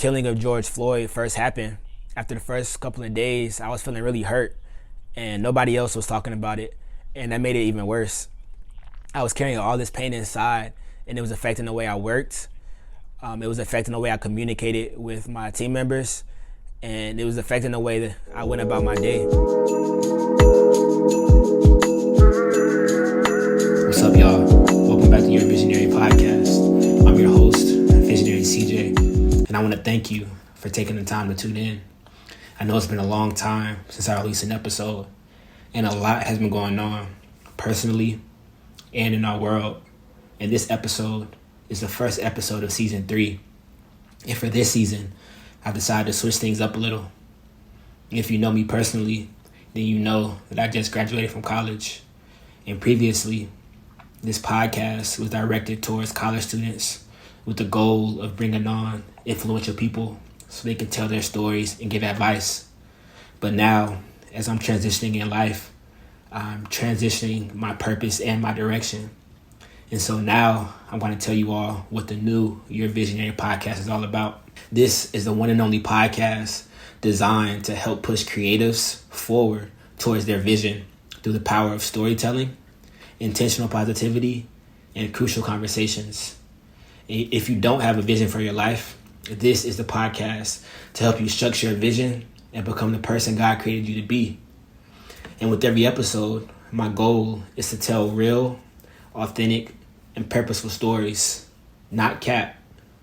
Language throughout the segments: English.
killing of George Floyd first happened, after the first couple of days, I was feeling really hurt and nobody else was talking about it. And that made it even worse. I was carrying all this pain inside and it was affecting the way I worked. It was affecting the way I communicated with my team members, and it was affecting the way that I went about my day. What's up, y'all? Welcome back to your Visionary Podcast. I'm your host, Visionary CJ, and I want to thank you for taking the time to tune in. I know it's been a long time since I released an episode, and a lot has been going on personally and in our world. And this episode is the first episode of season 3. And for this season, I've decided to switch things up a little. If you know me personally, then you know that I just graduated from college. And previously, this podcast was directed towards college students with the goal of bringing on influential people so they can tell their stories and give advice. But now, as I'm transitioning in life, I'm transitioning my purpose and my direction. And so now I'm going to tell you all what the new Your Visionary Podcast is all about. This is the one and only podcast designed to help push creatives forward towards their vision through the power of storytelling, intentional positivity, and crucial conversations. If you don't have a vision for your life, this is the podcast to help you structure a vision and become the person God created you to be. And with every episode, my goal is to tell real, authentic, and purposeful stories, not cap,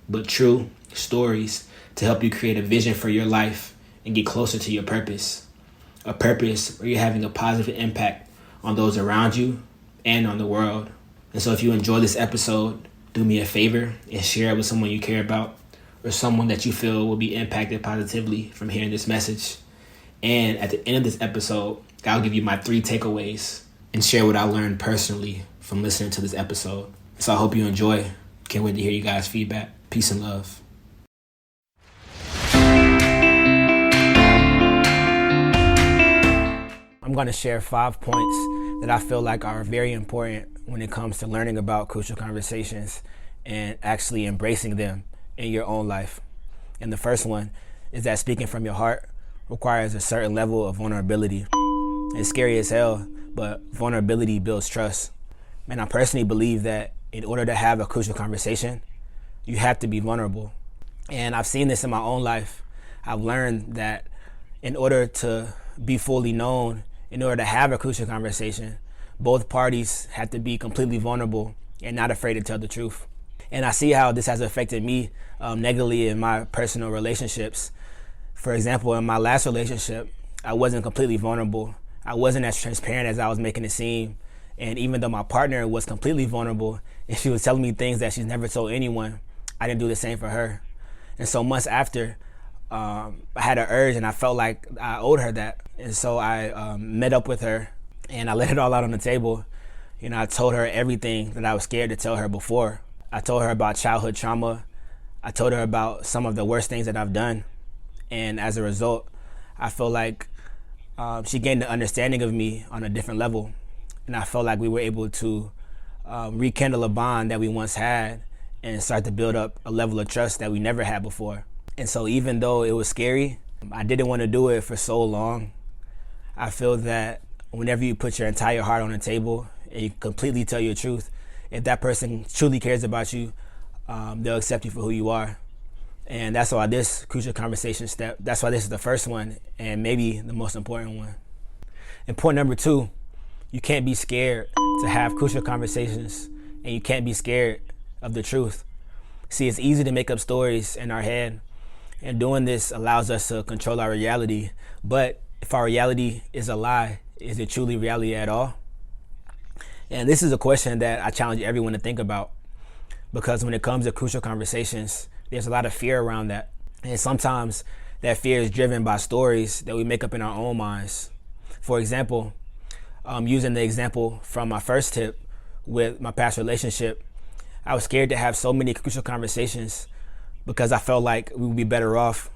but true stories to help you create a vision for your life and get closer to your purpose. A purpose where you're having a positive impact on those around you and on the world. And so if you enjoy this episode, do me a favor and share it with someone you care about or someone that you feel will be impacted positively from hearing this message. And at the end of this episode, I'll give you my 3 takeaways and share what I learned personally from listening to this episode. So I hope you enjoy. Can't wait to hear you guys' feedback. Peace and love. I'm going to share 5 points that I feel like are very important when it comes to learning about crucial conversations and actually embracing them in your own life. And the first one is that speaking from your heart requires a certain level of vulnerability. It's scary as hell, but vulnerability builds trust. And I personally believe that in order to have a crucial conversation, you have to be vulnerable. And I've seen this in my own life. I've learned that in order to be fully known, in order to have a crucial conversation, both parties have to be completely vulnerable and not afraid to tell the truth. And I see how this has affected me negatively in my personal relationships. For example, in my last relationship, I wasn't completely vulnerable. I wasn't as transparent as I was making it seem. And even though my partner was completely vulnerable and she was telling me things that she's never told anyone, I didn't do the same for her. And so months after, I had an urge and I felt like I owed her that. And so I met up with her and I laid it all out on the table. You know, I told her everything that I was scared to tell her before. I told her about childhood trauma. I told her about some of the worst things that I've done. And as a result, I feel like she gained an understanding of me on a different level. And I felt like we were able to rekindle a bond that we once had and start to build up a level of trust that we never had before. And so even though it was scary, I didn't want to do it for so long. I feel that whenever you put your entire heart on the table and you completely tell your truth, if that person truly cares about you, they'll accept you for who you are. And that's why this crucial conversation step, that's why this is the first one and maybe the most important one. And point number 2, you can't be scared to have crucial conversations and you can't be scared of the truth. See, it's easy to make up stories in our head, and doing this allows us to control our reality. But if our reality is a lie, is it truly reality at all? And this is a question that I challenge everyone to think about, because when it comes to crucial conversations, there's a lot of fear around that. And sometimes that fear is driven by stories that we make up in our own minds. For example, using the example from my first tip with my past relationship, I was scared to have so many crucial conversations because I felt like we would be better off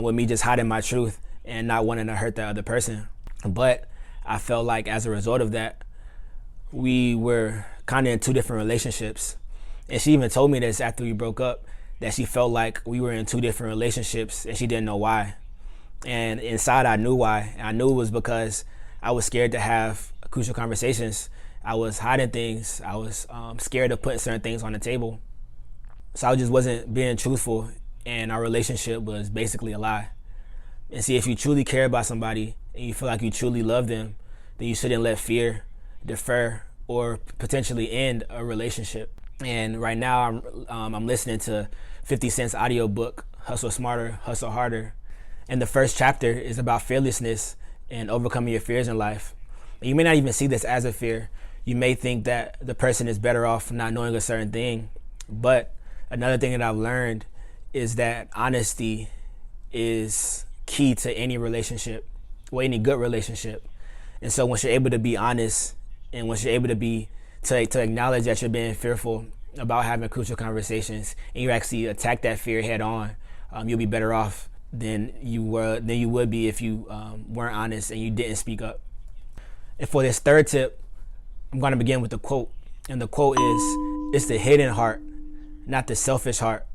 with me just hiding my truth and not wanting to hurt the other person. But I felt like as a result of that, we were kind of in 2 different relationships. And she even told me this after we broke up, that she felt like we were in two different relationships and she didn't know why. And inside I knew why. And I knew it was because I was scared to have crucial conversations. I was hiding things. I was scared of putting certain things on the table. So I just wasn't being truthful, and our relationship was basically a lie. And see, if you truly care about somebody and you feel like you truly love them, then you shouldn't let fear defer or potentially end a relationship. And right now I'm listening to 50 Cent's audiobook, Hustle Smarter, Hustle Harder. And the first chapter is about fearlessness and overcoming your fears in life. And you may not even see this as a fear. You may think that the person is better off not knowing a certain thing. But another thing that I've learned is that honesty is key to any relationship, or any good relationship. And so once you're able to be honest, and once you're able to acknowledge that you're being fearful about having crucial conversations, and you actually attack that fear head on, you'll be better off than you would be if you weren't honest and you didn't speak up. And for this third tip, I'm going to begin with a quote. And the quote is, "It's the hidden heart, not the selfish heart,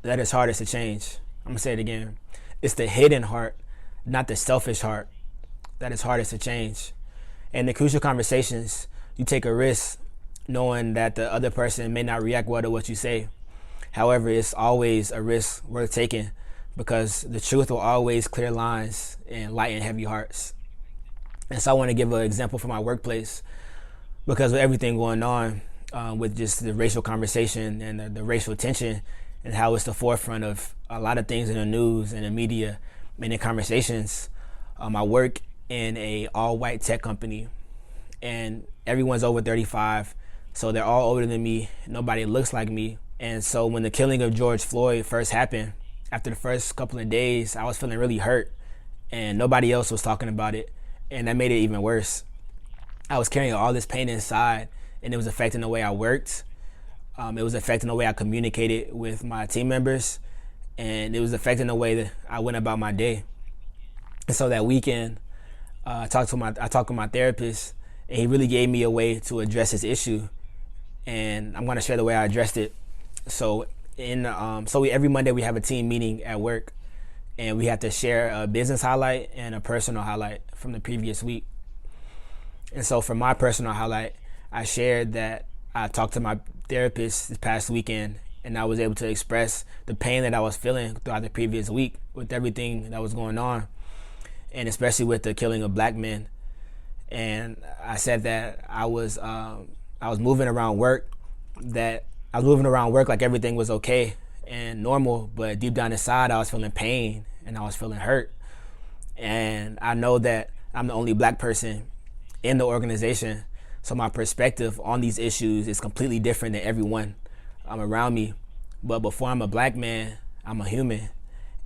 that is hardest to change." I'm going to say it again. It's the hidden heart, not the selfish heart, that is hardest to change. And in crucial conversations, you take a risk knowing that the other person may not react well to what you say. However, it's always a risk worth taking, because the truth will always clear lines and lighten heavy hearts. And so I want to give an example from my workplace, because with everything going on with just the racial conversation and the racial tension, and how it's the forefront of a lot of things in the news and the media and in conversations. I work in a all-white tech company, and everyone's over 35, so they're all older than me. Nobody looks like me. And so when the killing of George Floyd first happened, after the first couple of days, I was feeling really hurt, and nobody else was talking about it, and that made it even worse. I was carrying all this pain inside, and it was affecting the way I worked. It was affecting the way I communicated with my team members, and it was affecting the way that I went about my day. And so that weekend, I talked to my therapist, and he really gave me a way to address this issue. And I'm going to share the way I addressed it. So every Monday we have a team meeting at work, and we have to share a business highlight and a personal highlight from the previous week. And so for my personal highlight, I shared that I talked to my therapist this past weekend, and I was able to express the pain that I was feeling throughout the previous week with everything that was going on, and especially with the killing of black men. And I said that I was moving around work like everything was okay and normal, but deep down inside I was feeling pain and I was feeling hurt. And I know that I'm the only black person in the organization, so my perspective on these issues is completely different than everyone around me. But before I'm a black man, I'm a human.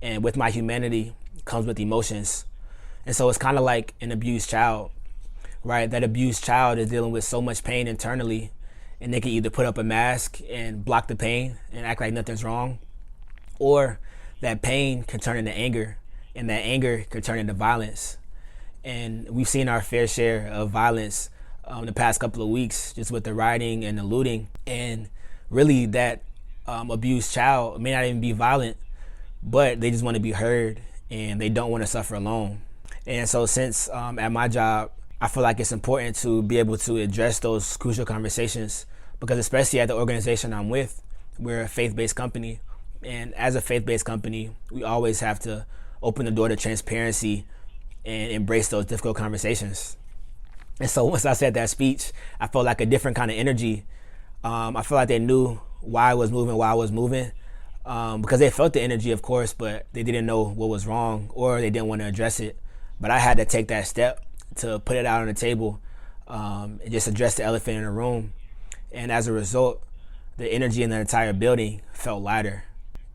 And with my humanity comes with emotions. And so it's kind of like an abused child, right? That abused child is dealing with so much pain internally, and they can either put up a mask and block the pain and act like nothing's wrong, or that pain can turn into anger, and that anger can turn into violence. And we've seen our fair share of violence the past couple of weeks, just with the rioting and the looting. And really that abused child may not even be violent, but they just want to be heard and they don't want to suffer alone. And so since at my job, I feel like it's important to be able to address those crucial conversations, because especially at the organization I'm with, we're a faith-based company. And as a faith-based company, we always have to open the door to transparency and embrace those difficult conversations. And so once I said that speech, I felt like a different kind of energy. I feel like they knew why I was moving, because they felt the energy, of course, but they didn't know what was wrong, or they didn't want to address it. But I had to take that step to put it out on the table and just address the elephant in the room. And as a result, the energy in the entire building felt lighter.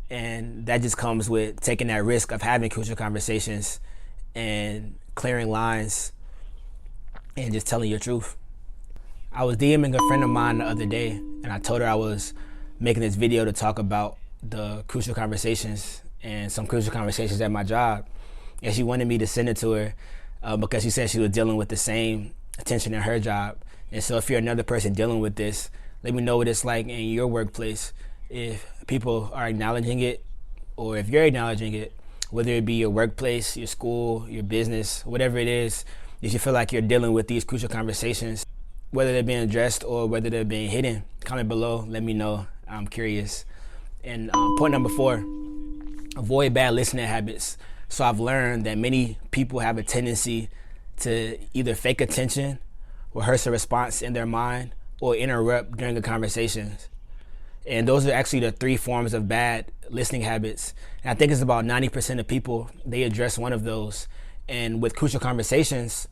And that just comes with taking that risk of having crucial conversations and clearing lines and just telling your truth. I was DMing a friend of mine the other day, and I told her I was making this video to talk about the crucial conversations and some crucial conversations at my job. And she wanted me to send it to her because she said she was dealing with the same tension in her job. And so if you're another person dealing with this, let me know what it's like in your workplace. if people are acknowledging it, or if you're acknowledging it, whether it be your workplace, your school, your business, whatever it is, if you feel like you're dealing with these crucial conversations, whether they're being addressed or whether they're being hidden, comment below, let me know. I'm curious. And point number 4, avoid bad listening habits. So I've learned that many people have a tendency to either fake attention, rehearse a response in their mind, or interrupt during a conversation. And those are actually the 3 forms of bad listening habits. And I think it's about 90% of people, they address one of those. And with crucial conversations,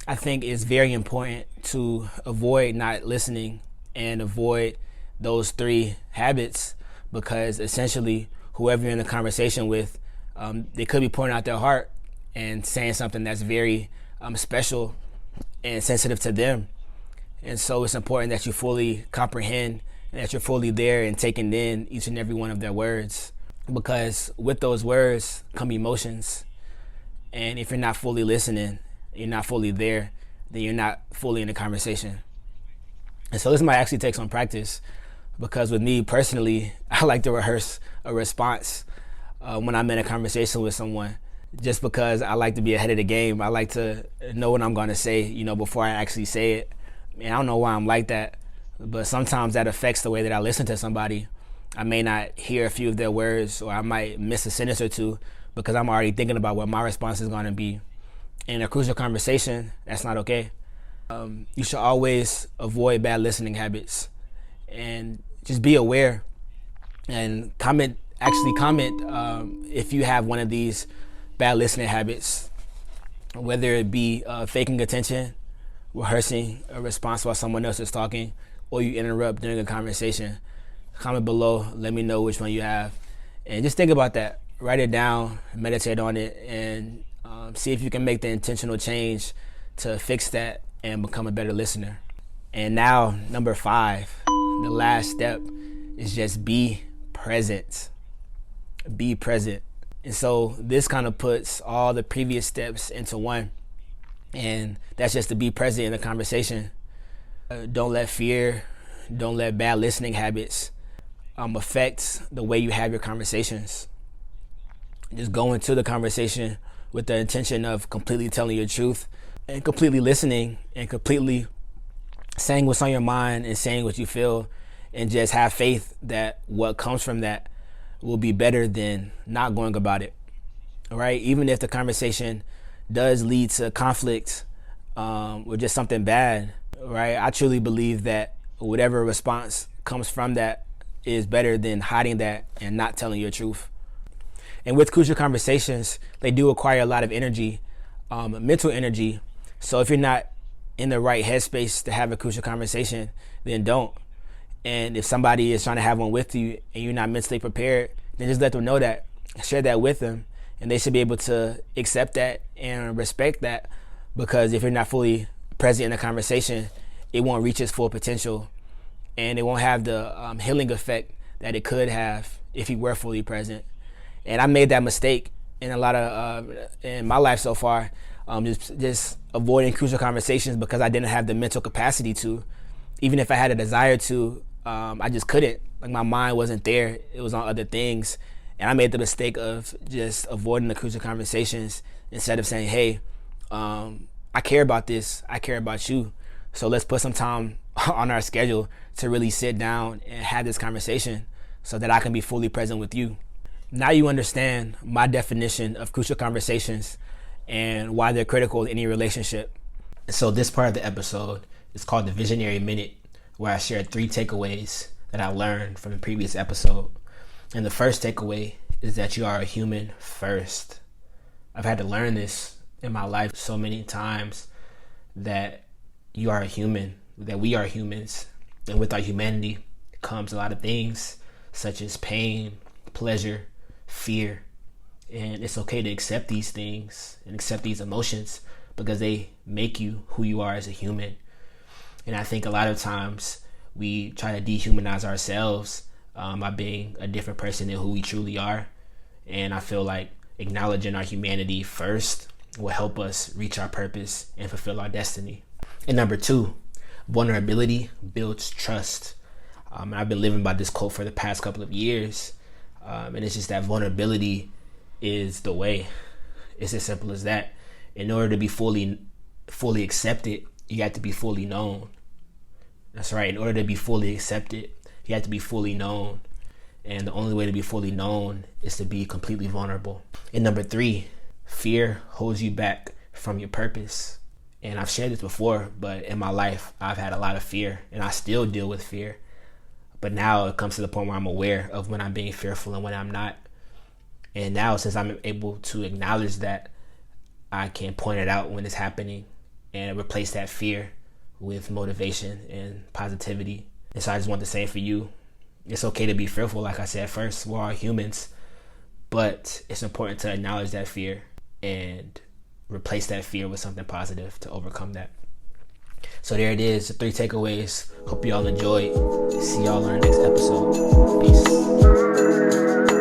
I think it's very important to avoid not listening and avoid those 3 habits, because essentially whoever you're in the conversation with, they could be pouring out their heart and saying something that's very special and sensitive to them. And so it's important that you fully comprehend and that you're fully there and taking in each and every one of their words, because with those words come emotions. And if you're not fully listening, you're not fully there, then you're not fully in the conversation. And so this might actually take some practice, because with me personally, I like to rehearse a response when I'm in a conversation with someone, just because I like to be ahead of the game. I like to know what I'm going to say, before I actually say it. And I don't know why I'm like that, but sometimes that affects the way that I listen to somebody. I may not hear a few of their words, or I might miss a sentence or two because I'm already thinking about what my response is going to be. In a crucial conversation, that's not okay. You should always avoid bad listening habits, and just be aware and comment if you have one of these bad listening habits, whether it be faking attention, rehearsing a response while someone else is talking, or you interrupt during a conversation. Comment below, let me know which one you have. And just think about that. Write it down, meditate on it, and see if you can make the intentional change to fix that and become a better listener. And now, number 5, the last step is just be present. Be present. And so this kind of puts all the previous steps into one. And that's just to be present in the conversation. Don't let fear, don't let bad listening habits affect the way you have your conversations. Just go into the conversation with the intention of completely telling your truth and completely listening and completely saying what's on your mind and saying what you feel, and just have faith that what comes from that will be better than not going about it. All right? Even if the conversation does lead to conflict or just something bad, right? I truly believe that whatever response comes from that is better than hiding that and not telling your truth. And with crucial conversations, they do require a lot of energy, mental energy. So if you're not in the right headspace to have a crucial conversation, then don't. And if somebody is trying to have one with you and you're not mentally prepared, then just let them know that. Share that with them, and they should be able to accept that and respect that, because if you're not fully present in the conversation, it won't reach its full potential, and it won't have the healing effect that it could have if you were fully present. And I made that mistake in a lot of in my life so far, just avoiding crucial conversations because I didn't have the mental capacity to. Even if I had a desire to, I just couldn't. Like, my mind wasn't there. It was on other things. And I made the mistake of just avoiding the crucial conversations instead of saying, hey, I care about this. I care about you. So let's put some time on our schedule to really sit down and have this conversation so that I can be fully present with you. Now you understand my definition of crucial conversations and why they're critical in any relationship. So this part of the episode is called the Visionary Minute, where I shared 3 takeaways that I learned from the previous episode. And the first takeaway is that you are a human first. I've had to learn this in my life so many times, that you are a human, that we are humans. And with our humanity comes a lot of things such as pain, pleasure, fear. And it's okay to accept these things and accept these emotions because they make you who you are as a human. And I think a lot of times we try to dehumanize ourselves by being a different person than who we truly are. And I feel like acknowledging our humanity first will help us reach our purpose and fulfill our destiny. And number 2, vulnerability builds trust. And I've been living by this quote for the past couple of years. And it's just that vulnerability is the way. It's as simple as that. In order to be fully accepted, you have to be fully known. That's right. In order to be fully accepted, you have to be fully known. And the only way to be fully known is to be completely vulnerable. And number 3, fear holds you back from your purpose. And I've shared this before, but in my life, I've had a lot of fear, and I still deal with fear. But now it comes to the point where I'm aware of when I'm being fearful and when I'm not. And now, since I'm able to acknowledge that, I can point it out when it's happening and replace that fear with motivation and positivity. And so I just want to say for you, it's okay to be fearful. Like I said first, we're all humans, but it's important to acknowledge that fear and replace that fear with something positive to overcome that. So there it is, the 3 takeaways. Hope you all enjoyed. See y'all on the next episode. Peace.